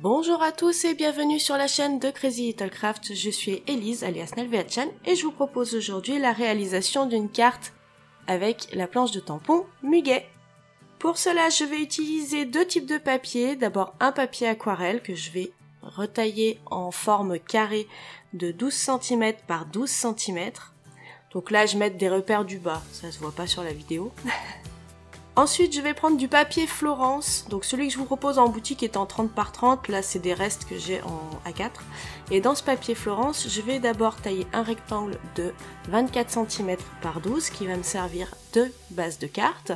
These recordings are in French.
Bonjour à tous et bienvenue sur la chaîne de Crazy Little Craft. Je suis Elise alias Nelveatchan et je vous propose aujourd'hui la réalisation d'une carte avec la planche de tampon Muguet. Pour cela, je vais utiliser deux types de papier. D'abord un papier aquarelle que je vais retailler en forme carrée de 12 cm par 12 cm. Donc là, je mets des repères du bas, ça se voit pas sur la vidéo. Ensuite, je vais prendre du papier Florence, donc celui que je vous propose en boutique est en 30 par 30, là c'est des restes que j'ai en A4. Et dans ce papier Florence, je vais d'abord tailler un rectangle de 24 cm par 12 qui va me servir de base de carte.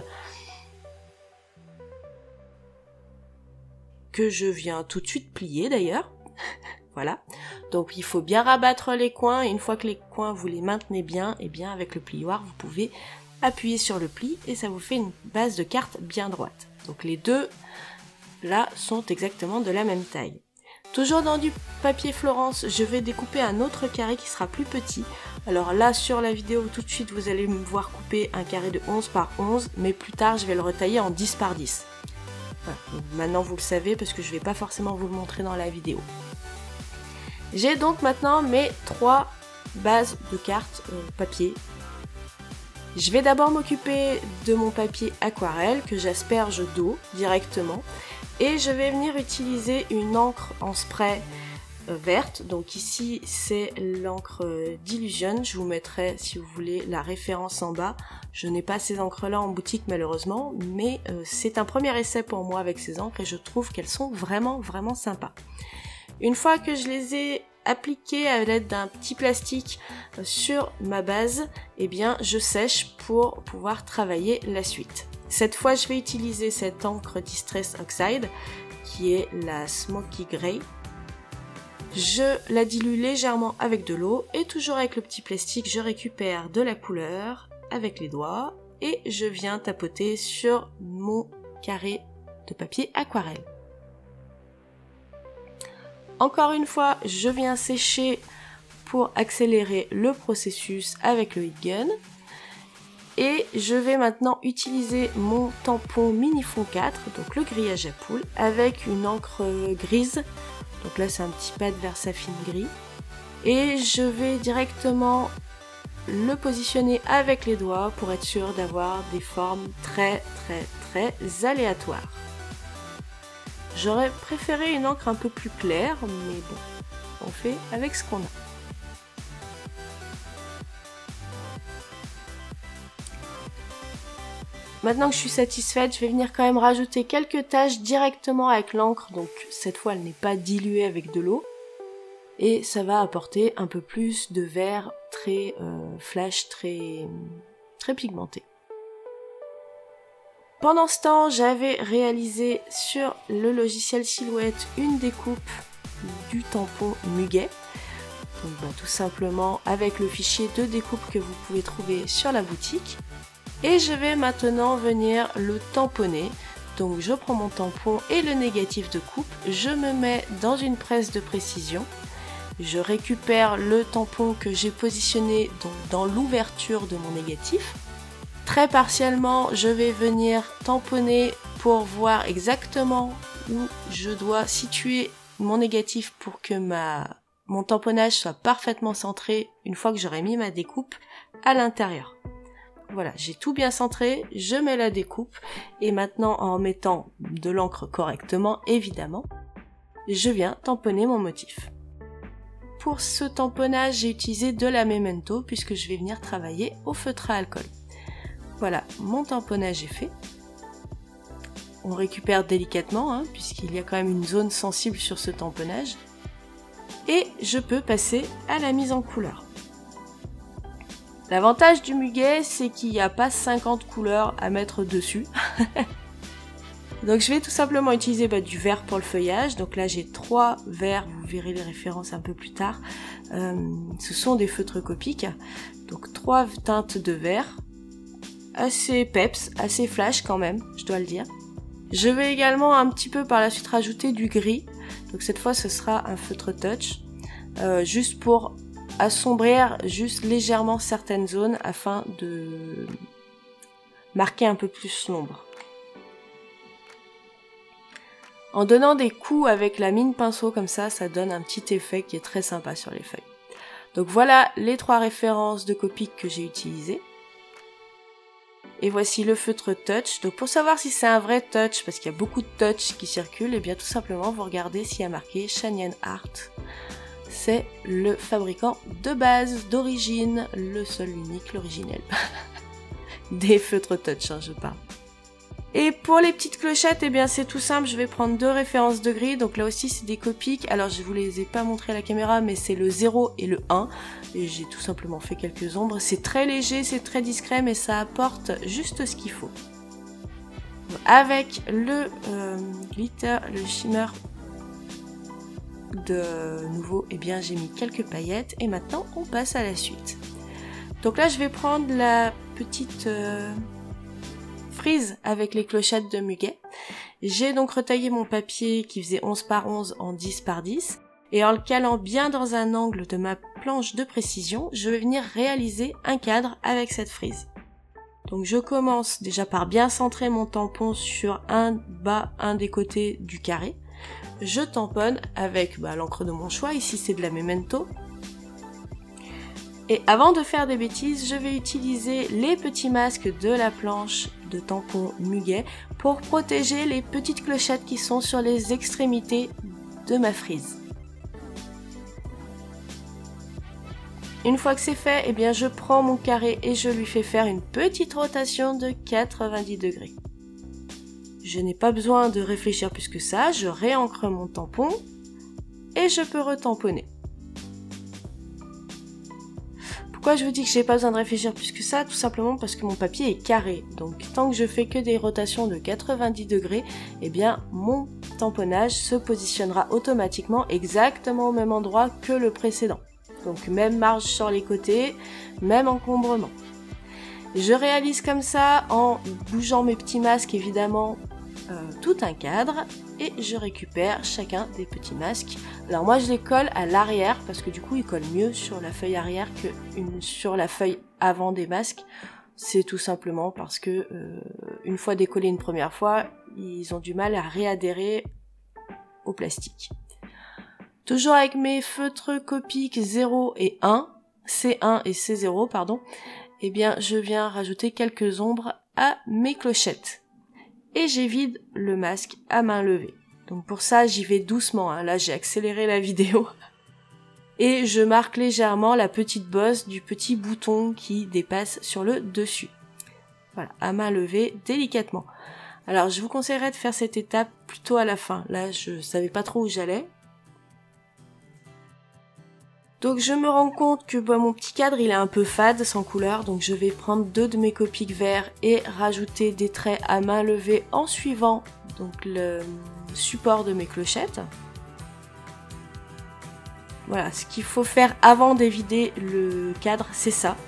Que je viens tout de suite plier d'ailleurs. Voilà, donc il faut bien rabattre les coins et une fois que les coins vous les maintenez bien, et bien avec le plioir vous pouvez appuyer sur le pli et ça vous fait une base de carte bien droite. Donc les deux là sont exactement de la même taille. Toujours dans du papier Florence, je vais découper un autre carré qui sera plus petit. Alors là sur la vidéo tout de suite vous allez me voir couper un carré de 11 par 11, mais plus tard je vais le retailler en 10 par 10. Voilà. Donc, maintenant vous le savez parce que je ne vais pas forcément vous le montrer dans la vidéo. J'ai donc maintenant mes trois bases de cartes papier. Je vais d'abord m'occuper de mon papier aquarelle que j'asperge d'eau directement et je vais venir utiliser une encre en spray verte. Donc ici c'est l'encre d'Illusion, je vous mettrai si vous voulez la référence en bas. Je n'ai pas ces encres là en boutique malheureusement, mais c'est un premier essai pour moi avec ces encres et je trouve qu'elles sont vraiment sympas. Une fois que je les ai appliquées à l'aide d'un petit plastique sur ma base, eh bien je sèche pour pouvoir travailler la suite. Cette fois je vais utiliser cette encre Distress Oxide qui est la Smoky Grey. Je la dilue légèrement avec de l'eau et toujours avec le petit plastique je récupère de la couleur avec les doigts et je viens tapoter sur mon carré de papier aquarelle. Encore une fois, je viens sécher pour accélérer le processus avec le heat gun. Et je vais maintenant utiliser mon tampon Minifond 4, donc le grillage à poule, avec une encre grise. Donc là c'est un petit pad Versafine gris. Et je vais directement le positionner avec les doigts pour être sûr d'avoir des formes très aléatoires. J'aurais préféré une encre un peu plus claire, mais bon, on fait avec ce qu'on a. Maintenant que je suis satisfaite, je vais venir quand même rajouter quelques taches directement avec l'encre, donc cette fois elle n'est pas diluée avec de l'eau. Et ça va apporter un peu plus de vert très flash, très pigmenté. Pendant ce temps, j'avais réalisé sur le logiciel Silhouette une découpe du tampon Muguet. Donc tout simplement avec le fichier de découpe que vous pouvez trouver sur la boutique. Et je vais maintenant venir le tamponner. Donc je prends mon tampon et le négatif de coupe, je me mets dans une presse de précision. Je récupère le tampon que j'ai positionné donc dans l'ouverture de mon négatif. Très partiellement, je vais venir tamponner pour voir exactement où je dois situer mon négatif pour que mon tamponnage soit parfaitement centré une fois que j'aurai mis ma découpe à l'intérieur. Voilà, j'ai tout bien centré, je mets la découpe et maintenant en mettant de l'encre correctement, évidemment, je viens tamponner mon motif. Pour ce tamponnage, j'ai utilisé de la Memento puisque je vais venir travailler au feutre à alcool. Voilà, mon tamponnage est fait. On récupère délicatement, hein, puisqu'il y a quand même une zone sensible sur ce tamponnage. Et je peux passer à la mise en couleur. L'avantage du Muguet, c'est qu'il n'y a pas 50 couleurs à mettre dessus. Donc je vais tout simplement utiliser du vert pour le feuillage. Donc là j'ai 3 verts, vous verrez les références un peu plus tard. Ce sont des feutres Copic. Donc 3 teintes de vert. Assez peps, assez flash quand même, je dois le dire. Je vais également un petit peu par la suite rajouter du gris. Donc cette fois ce sera un feutre touch. Juste pour assombrir juste légèrement certaines zones afin de marquer un peu plus l'ombre. En donnant des coups avec la mine pinceau comme ça donne un petit effet qui est très sympa sur les feuilles. Donc voilà les 3 références de Copic que j'ai utilisées. Et voici le feutre Touch. Donc pour savoir si c'est un vrai Touch, parce qu'il y a beaucoup de Touch qui circulent, et bien tout simplement vous regardez s'il y a marqué Shanian Art. C'est le fabricant de base, d'origine, le seul, unique, l'originel. Des feutres Touch, je parle. Et pour les petites clochettes, eh bien c'est tout simple, je vais prendre 2 références de gris, donc là aussi c'est des Copic, alors je vous les ai pas montrées à la caméra, mais c'est le 0 et le 1, et j'ai tout simplement fait quelques ombres, c'est très léger, c'est très discret, mais ça apporte juste ce qu'il faut. Avec le glitter, le shimmer de nouveau, eh bien j'ai mis quelques paillettes, et maintenant on passe à la suite. Donc là je vais prendre la petite... frise avec les clochettes de muguet. J'ai donc retaillé mon papier qui faisait 11 par 11 en 10 par 10 et en le calant bien dans un angle de ma planche de précision, je vais venir réaliser un cadre avec cette frise. Donc je commence déjà par bien centrer mon tampon sur un des côtés du carré. Je tamponne avec l'encre de mon choix, ici c'est de la Memento. Et avant de faire des bêtises, je vais utiliser les petits masques de la planche de tampon muguet pour protéger les petites clochettes qui sont sur les extrémités de ma frise. Une fois que c'est fait, eh bien je prends mon carré et je lui fais faire une petite rotation de 90 degrés. Je n'ai pas besoin de réfléchir plus que ça, je réancre mon tampon et je peux retamponner. Pourquoi je vous dis que j'ai pas besoin de réfléchir plus que ça? Tout simplement parce que mon papier est carré. Donc tant que je fais que des rotations de 90 degrés, eh bien mon tamponnage se positionnera automatiquement exactement au même endroit que le précédent. Donc même marge sur les côtés, même encombrement. Je réalise comme ça en bougeant mes petits masques évidemment tout un cadre et je récupère chacun des petits masques. Alors moi je les colle à l'arrière parce que du coup ils collent mieux sur la feuille arrière que sur la feuille avant des masques. C'est tout simplement parce que une fois décollés une première fois, ils ont du mal à réadhérer au plastique. Toujours avec mes feutres Copic 0 et 1, C1 et C0 pardon, eh bien je viens rajouter quelques ombres à mes clochettes. Et j'évide le masque à main levée. Donc pour ça, j'y vais doucement, hein. Là j'ai accéléré la vidéo. Et je marque légèrement la petite bosse du petit bouton qui dépasse sur le dessus. Voilà, à main levée, délicatement. Alors je vous conseillerais de faire cette étape plutôt à la fin. Là je savais pas trop où j'allais. Donc je me rends compte que mon petit cadre il est un peu fade, sans couleur, donc je vais prendre 2 de mes Copic verts et rajouter des traits à main levée en suivant donc le support de mes clochettes. Voilà, ce qu'il faut faire avant d'évider le cadre, c'est ça,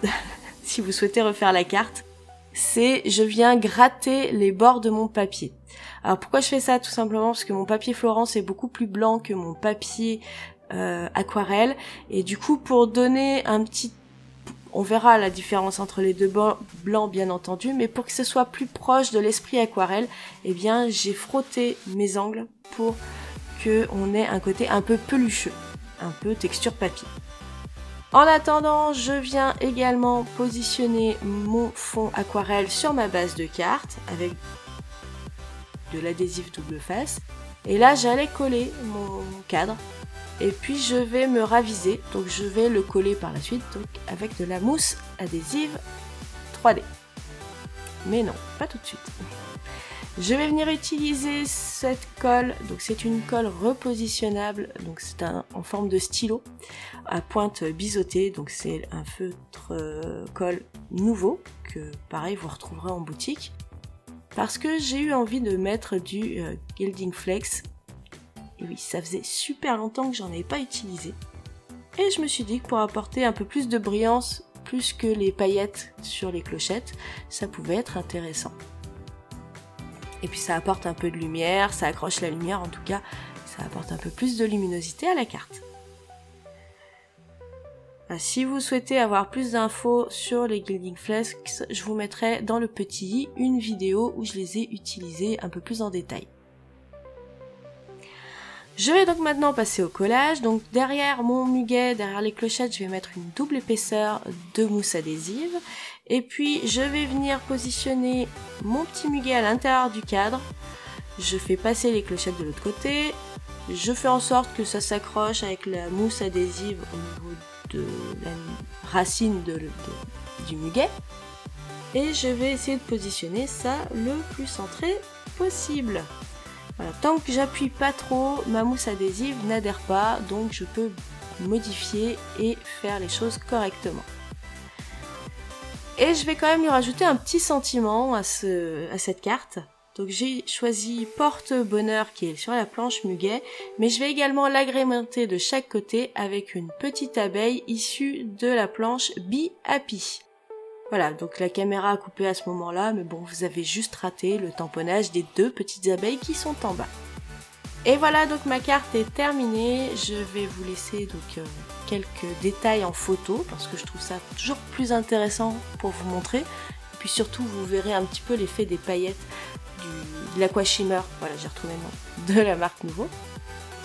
si vous souhaitez refaire la carte, c'est je viens gratter les bords de mon papier. Alors pourquoi je fais ça? Tout simplement parce que mon papier Florence est beaucoup plus blanc que mon papier aquarelle et du coup pour donner un petit, on verra la différence entre les deux blancs bien entendu, mais pour que ce soit plus proche de l'esprit aquarelle, eh bien j'ai frotté mes angles pour que on ait un côté un peu pelucheux, un peu texture papier. En attendant, je viens également positionner mon fond aquarelle sur ma base de carte avec de l'adhésif double face et là j'allais coller mon cadre. Et puis je vais me raviser, donc je vais le coller par la suite donc avec de la mousse adhésive 3D. Mais non, pas tout de suite. Je vais venir utiliser cette colle, donc c'est une colle repositionnable, donc c'est en forme de stylo à pointe biseautée, donc c'est un feutre colle nouveau que pareil vous retrouverez en boutique. Parce que j'ai eu envie de mettre du Gilding Flex. Et oui, ça faisait super longtemps que j'en avais pas utilisé. Et je me suis dit que pour apporter un peu plus de brillance, plus que les paillettes sur les clochettes, ça pouvait être intéressant. Et puis ça apporte un peu de lumière, ça accroche la lumière en tout cas, ça apporte un peu plus de luminosité à la carte. Si vous souhaitez avoir plus d'infos sur les Gilding Flex, je vous mettrai dans le petit i une vidéo où je les ai utilisés un peu plus en détail. Je vais donc maintenant passer au collage. Donc derrière mon muguet, derrière les clochettes, je vais mettre une double épaisseur de mousse adhésive. Et puis je vais venir positionner mon petit muguet à l'intérieur du cadre. Je fais passer les clochettes de l'autre côté. Je fais en sorte que ça s'accroche avec la mousse adhésive au niveau de la racine du muguet. Et je vais essayer de positionner ça le plus centré possible. Voilà, tant que j'appuie pas trop, ma mousse adhésive n'adhère pas, donc je peux modifier et faire les choses correctement. Et je vais quand même lui rajouter un petit sentiment à cette carte. Donc j'ai choisi porte-bonheur qui est sur la planche muguet, mais je vais également l'agrémenter de chaque côté avec une petite abeille issue de la planche Be Happy. Voilà, donc la caméra a coupé à ce moment-là, mais bon, vous avez juste raté le tamponnage des 2 petites abeilles qui sont en bas. Et voilà, donc ma carte est terminée. Je vais vous laisser donc quelques détails en photo, parce que je trouve ça toujours plus intéressant pour vous montrer. Et puis surtout, vous verrez un petit peu l'effet des paillettes de l'Aqua-Shimmer. Voilà, j'ai retrouvé le nom de la marque Nouveau.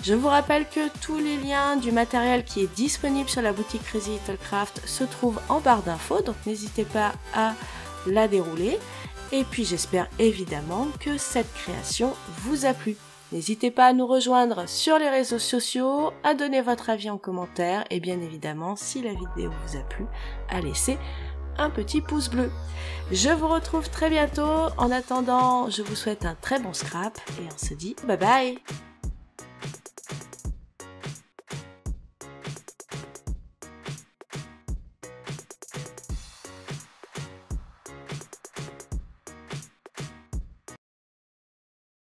Je vous rappelle que tous les liens du matériel qui est disponible sur la boutique Crazy Little Craft se trouvent en barre d'infos, donc n'hésitez pas à la dérouler. Et puis j'espère évidemment que cette création vous a plu. N'hésitez pas à nous rejoindre sur les réseaux sociaux, à donner votre avis en commentaire et bien évidemment, si la vidéo vous a plu, à laisser un petit pouce bleu. Je vous retrouve très bientôt. En attendant, je vous souhaite un très bon scrap et on se dit bye bye!